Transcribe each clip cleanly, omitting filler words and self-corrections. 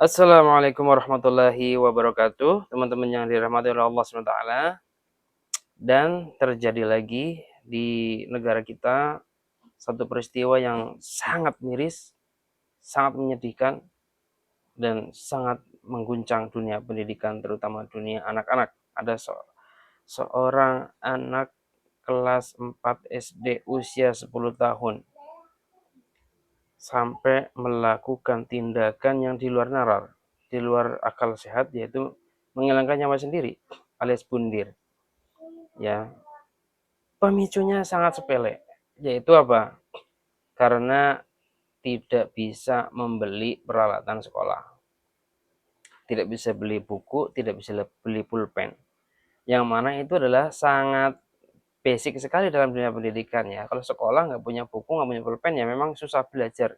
Assalamualaikum warahmatullahi wabarakatuh, teman-teman yang dirahmati oleh Allah SWT. Dan terjadi lagi di negara kita satu peristiwa yang sangat miris, sangat menyedihkan, dan sangat mengguncang dunia pendidikan, terutama dunia anak-anak. Ada seorang anak kelas 4 SD usia 10 tahun sampai melakukan tindakan yang di luar nalar, di luar akal sehat, yaitu menghilangkan nyawa sendiri alias bundir. Ya, pemicunya sangat sepele, yaitu apa? Karena tidak bisa membeli peralatan sekolah, tidak bisa beli buku, tidak bisa beli pulpen. Yang mana itu adalah sangat basic sekali dalam dunia pendidikan ya. Kalau sekolah nggak punya buku, nggak punya pulpen, ya memang susah belajar.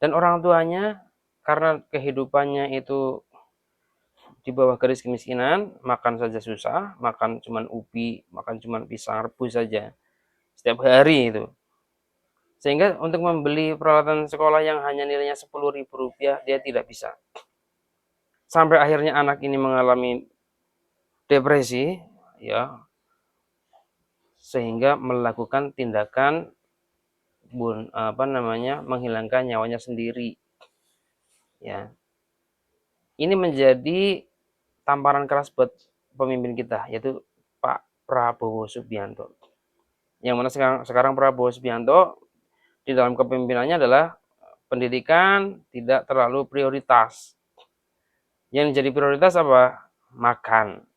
Dan orang tuanya karena kehidupannya itu di bawah garis kemiskinan, makan saja susah, makan cuman ubi, makan cuman pisang rebus saja setiap hari itu. Sehingga untuk membeli peralatan sekolah yang hanya nilainya Rp10.000 dia tidak bisa. Sampai akhirnya anak ini mengalami depresi ya, sehingga melakukan tindakan menghilangkan nyawanya sendiri ya. Ini menjadi tamparan keras buat pemimpin kita, yaitu Pak Prabowo Subianto. Yang mana sekarang Prabowo Subianto di dalam kepemimpinannya adalah pendidikan tidak terlalu prioritas. Yang jadi prioritas apa? Makan.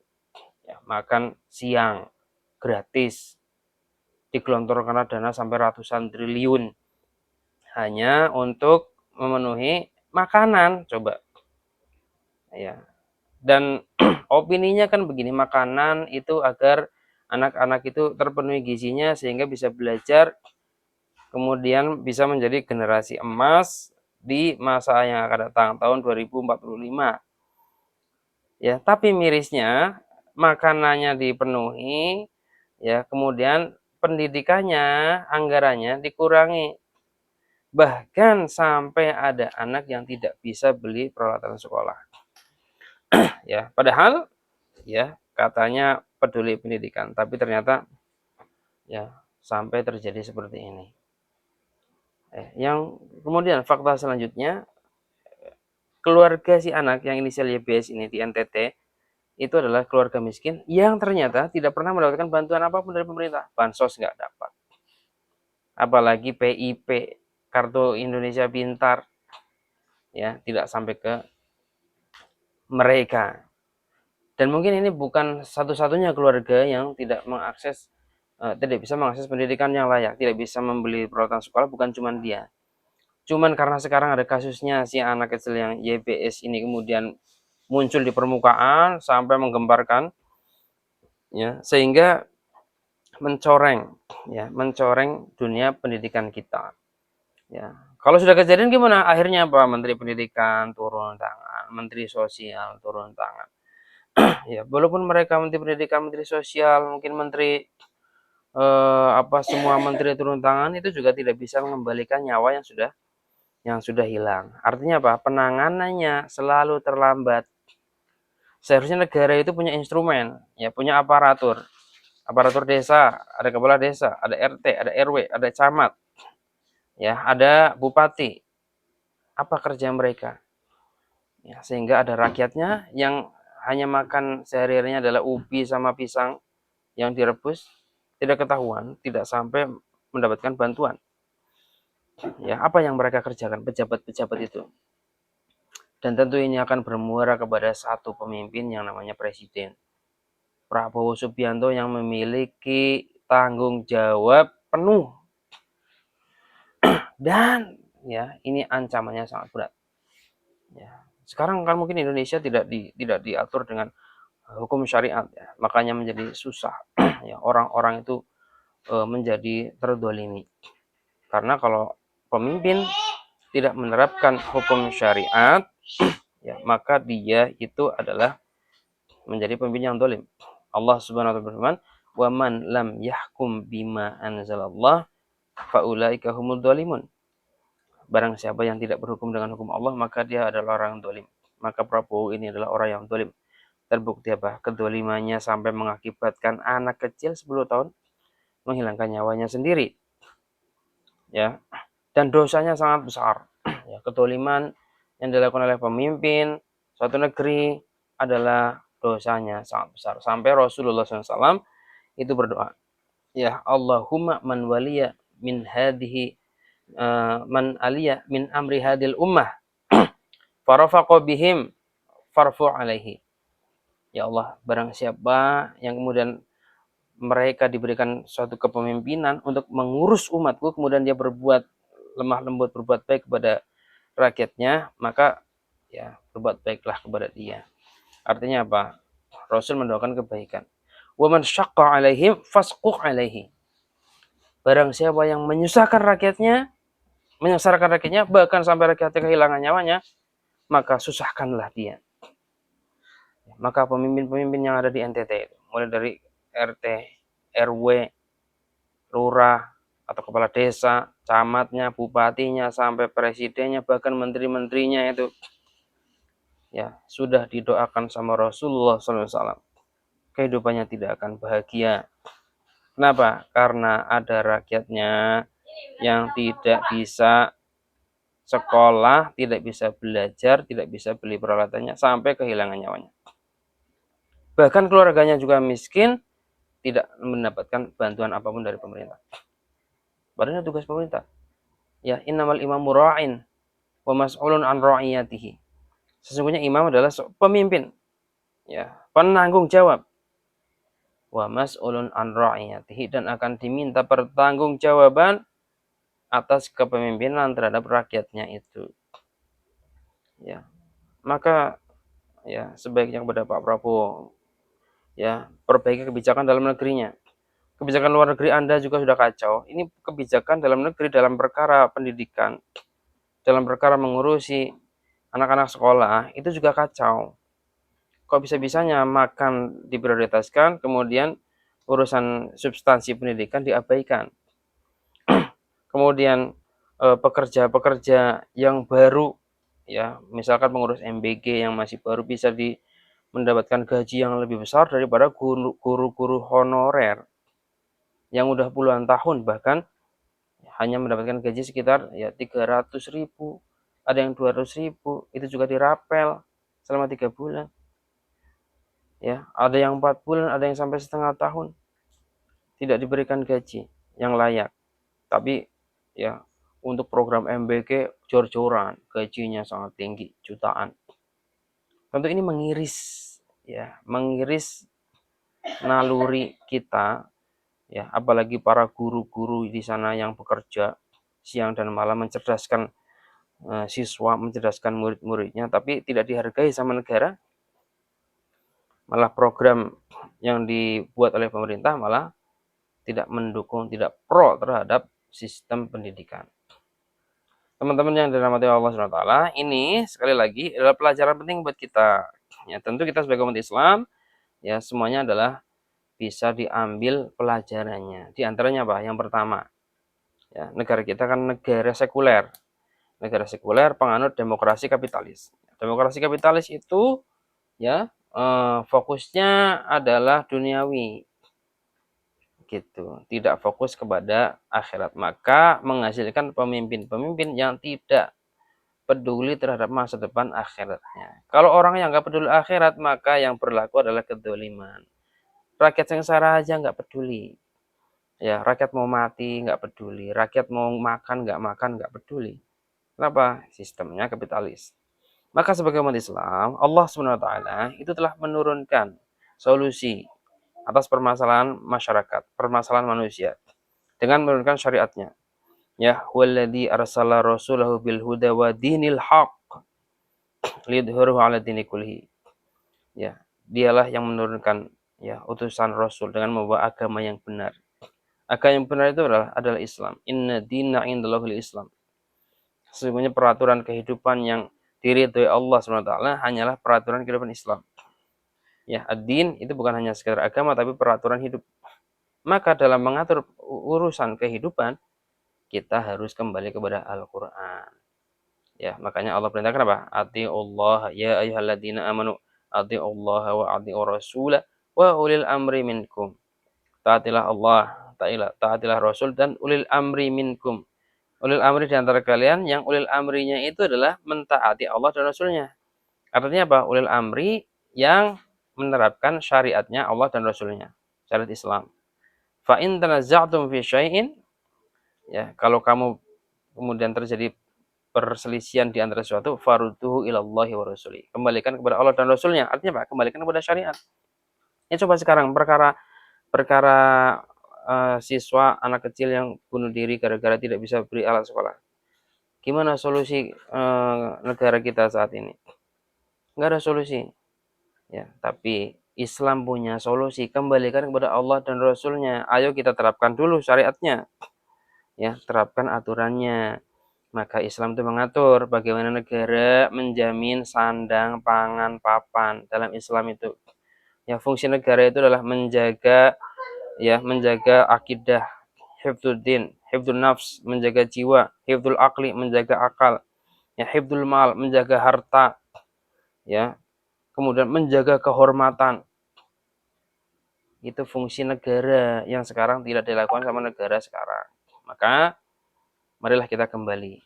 Ya, makan siang gratis. Digelontorkan dana sampai ratusan triliun hanya untuk memenuhi makanan, coba. Ya. Dan opininya kan begini, makanan itu agar anak-anak itu terpenuhi gizinya sehingga bisa belajar, kemudian bisa menjadi generasi emas di masa yang akan datang tahun 2045. Ya, tapi mirisnya makanannya dipenuhi ya, kemudian pendidikannya, anggarannya dikurangi. Bahkan sampai ada anak yang tidak bisa beli peralatan sekolah. Ya, padahal ya katanya peduli pendidikan, tapi ternyata ya sampai terjadi seperti ini. Yang kemudian fakta selanjutnya, keluarga si anak yang inisial YBS ini di NTT itu adalah keluarga miskin yang ternyata tidak pernah mendapatkan bantuan apapun dari pemerintah. Bansos nggak dapat, apalagi PIP, Kartu Indonesia Pintar, ya tidak sampai ke mereka. Dan mungkin ini bukan satu-satunya keluarga yang tidak bisa mengakses pendidikan yang layak, tidak bisa membeli peralatan sekolah, bukan cuma dia. Cuman karena sekarang ada kasusnya si anak kecil yang YBS ini kemudian muncul di permukaan sampai menggemparkan, ya, sehingga mencoreng dunia pendidikan kita. Ya, kalau sudah kejadian gimana? Akhirnya apa? Menteri Pendidikan turun tangan, Menteri Sosial turun tangan. Ya, walaupun mereka Menteri Pendidikan, Menteri Sosial, mungkin Menteri semua menteri turun tangan, itu juga tidak bisa mengembalikan nyawa yang sudah hilang. Artinya apa? Penanganannya selalu terlambat. Seharusnya negara itu punya instrumen, ya, punya aparatur desa, ada kepala desa, ada RT, ada RW, ada camat, ya, ada bupati. Apa kerja mereka? Ya, sehingga ada rakyatnya yang hanya makan sehari-harinya adalah ubi sama pisang yang direbus, tidak ketahuan, tidak sampai mendapatkan bantuan. Ya, apa yang mereka kerjakan pejabat-pejabat itu? Dan tentu ini akan bermuara kepada satu pemimpin yang namanya Presiden Prabowo Subianto yang memiliki tanggung jawab penuh. Dan ya, ini ancamannya sangat berat. Ya, sekarang kan mungkin Indonesia tidak diatur dengan hukum syariat ya, makanya menjadi susah ya, orang-orang itu menjadi terdolimi. Karena kalau pemimpin tidak menerapkan hukum syariat, ya, maka dia itu adalah menjadi pemimpin yang dolim. Allah Subhanahu wa taala berfirman, "Wa man lam yahkum bima anzalallah faulaika humul dolimun." barang siapa yang tidak berhukum dengan hukum Allah, maka dia adalah orang dolim. Maka Prabowo ini adalah orang yang dolim. Terbukti apa? Kedolimannya sampai mengakibatkan anak kecil 10 tahun menghilangkan nyawanya sendiri. Ya, dan dosanya sangat besar. Ya, kedoliman yang dilakukan oleh pemimpin suatu negeri adalah dosanya sangat besar. Sampai Rasulullah SAW itu berdoa, ya Allahumma man waliya min hadhihi man aliya min amri hadil ummah farafaqa bihim farfu alaihi. Ya Allah, barang siapa yang kemudian mereka diberikan suatu kepemimpinan untuk mengurus umatku, kemudian dia berbuat lemah lembut, berbuat baik kepada rakyatnya, maka ya berbuat baiklah kepada dia. Artinya apa? Rasul mendoakan kebaikan. Wa man syaqqa alaihim fasquq alaihi. Barang siapa yang menyusahkan rakyatnya, menyengsarakan rakyatnya, bahkan sampai rakyatnya kehilangan nyawanya, maka susahkanlah dia. Maka pemimpin-pemimpin yang ada di NTT itu, mulai dari RT, RW, lurah, atau kepala desa, camatnya, bupatinya, sampai presidennya, bahkan menteri-menterinya itu, ya sudah didoakan sama Rasulullah SAW. Kehidupannya tidak akan bahagia. Kenapa? Karena ada rakyatnya yang tidak bisa sekolah, tidak bisa belajar, tidak bisa beli peralatannya, sampai kehilangan nyawanya. Bahkan keluarganya juga miskin, tidak mendapatkan bantuan apapun dari pemerintah. Padahal tugas pemerintah. Ya, innamal imamu ra'in wa mas'ulun an ra'iyatihi. Sesungguhnya imam adalah pemimpin, ya, penanggung jawab. Wa mas'ulun an ra'iyatihi, dan akan diminta pertanggungjawaban atas kepemimpinan terhadap rakyatnya itu. Ya. Maka ya sebaiknya kepada Pak Prabowo, ya, perbaiki kebijakan dalam negerinya. Kebijakan luar negeri Anda juga sudah kacau. Ini kebijakan dalam negeri dalam perkara pendidikan, dalam perkara mengurusi anak-anak sekolah, itu juga kacau. Kok bisa-bisanya makan diprioritaskan, kemudian urusan substansi pendidikan diabaikan. Kemudian pekerja-pekerja yang baru, ya, misalkan pengurus MBG yang masih baru bisa mendapatkan gaji yang lebih besar daripada guru-guru honorer yang udah puluhan tahun, bahkan hanya mendapatkan gaji sekitar ya 300.000, ada yang 200.000, itu juga dirapel selama 3 bulan. Ya, ada yang 4 bulan, ada yang sampai setengah tahun tidak diberikan gaji yang layak. Tapi ya untuk program MBK jor-joran, gajinya sangat tinggi, jutaan. Tentu ini mengiris, ya, mengiris naluri kita, ya, apalagi para guru-guru di sana yang bekerja siang dan malam mencerdaskan siswa, mencerdaskan murid-muridnya, tapi tidak dihargai sama negara. Malah program yang dibuat oleh pemerintah malah tidak mendukung, tidak pro terhadap sistem pendidikan. Teman-teman yang dirahmati Allah SWT, ini sekali lagi adalah pelajaran penting buat kita. Ya, tentu kita sebagai umat Islam, ya, semuanya adalah bisa diambil pelajarannya. Di antaranya apa? Yang pertama, ya, negara kita kan negara sekuler. Negara sekuler penganut demokrasi kapitalis. Demokrasi kapitalis itu, ya, fokusnya adalah duniawi. Gitu, tidak fokus kepada akhirat, maka menghasilkan pemimpin-pemimpin yang tidak peduli terhadap masa depan akhiratnya. Kalau orang yang nggak peduli akhirat, maka yang berlaku adalah kedoliman. Rakyat sengsara aja nggak peduli, ya, rakyat mau mati nggak peduli, rakyat mau makan nggak peduli. Kenapa? Sistemnya kapitalis. Maka sebagai umat Islam, Allah SWT itu telah menurunkan solusi atas permasalahan masyarakat, permasalahan manusia, dengan menurunkan syariatnya. Ya, walladzi arsala rasulahu bil huda wa dinil haqq liyudhhirahu 'ala dini kullihi. Ya, dialah yang menurunkan, ya, utusan Rasul dengan membawa agama yang benar. Agama yang benar itu adalah Islam. Inna dina indallahil Islam. Sesungguhnya peraturan kehidupan yang diridhoi Allah SWT hanyalah peraturan kehidupan Islam. Ya, ad-din itu bukan hanya sekedar agama, tapi peraturan hidup. Maka dalam mengatur urusan kehidupan, kita harus kembali kepada Al-Quran. Ya, makanya Allah perintahkan apa? Atiullah ya ayyuhalladzina amanu atiullah wa atiur rasul wa ulil amri minkum. Taatilah Allah, taatilah Rasul dan ulil amri minkum. Ulil amri di antara kalian yang ulil amrinya itu adalah mentaati Allah dan Rasulnya. Artinya apa? Ulil amri yang menerapkan syariatnya Allah dan Rasulnya, syariat Islam. Fa in tanaza'tum fi syai'in, ya, kalau kamu kemudian terjadi perselisihan di antara sesuatu, farudduhu ilallahi wa rasuli. Kembalikan kepada Allah dan Rasulnya. Artinya apa? Kembalikan kepada syariat. Ini coba sekarang perkara perkara siswa anak kecil yang bunuh diri gara-gara tidak bisa beli alat sekolah. Gimana solusi negara kita saat ini? Nggak ada solusi. Ya, tapi Islam punya solusi. Kembalikan kepada Allah dan Rasulnya. Ayo kita terapkan dulu syariatnya. Ya, terapkan aturannya. Maka Islam itu mengatur bagaimana negara menjamin sandang, pangan, papan. Dalam Islam itu, ya, fungsi negara itu adalah menjaga akidah, hifdzuddin, hifdzun nafs, menjaga jiwa, hifdzul akli, menjaga akal, ya, hifdzul mal, menjaga harta, ya, kemudian menjaga kehormatan. Itu fungsi negara yang sekarang tidak dilakukan sama negara sekarang. Maka marilah kita kembali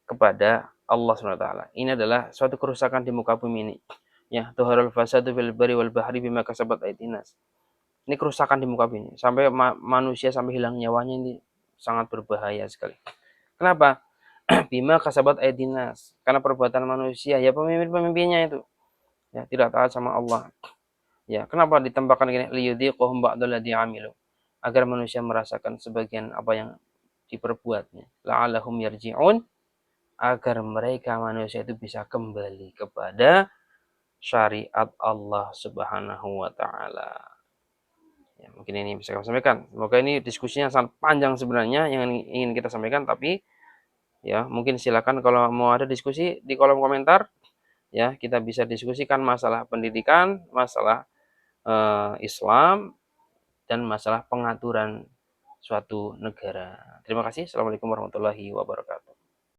kepada Allah SWT. Ini adalah suatu kerusakan di muka bumi ini. Ya, tuharul fasadu fil bari wal bahri bima kasabat aydinas. Ini kerusakan di muka bumi. Sampai manusia sampai hilang nyawanya, ini sangat berbahaya sekali. Kenapa? Bima kasabat aydinas. Karena perbuatan manusia, ya pemimpin-pemimpinnya itu, ya, tidak taat sama Allah. Ya, kenapa ditambahkan gini? Liyudhiqhum ba'daladzi 'amilu. Agar manusia merasakan sebagian apa yang diperbuatnya. La'allahum yarji'un, agar mereka manusia itu bisa kembali kepada syariat Allah Subhanahu wa taala. Ya, mungkin ini bisa kami sampaikan. Semoga ini diskusinya sangat panjang sebenarnya yang ingin kita sampaikan, tapi ya mungkin silakan kalau mau ada diskusi di kolom komentar, ya, kita bisa diskusikan masalah pendidikan, masalah Islam, dan masalah pengaturan suatu negara. Terima kasih. Assalamualaikum warahmatullahi wabarakatuh.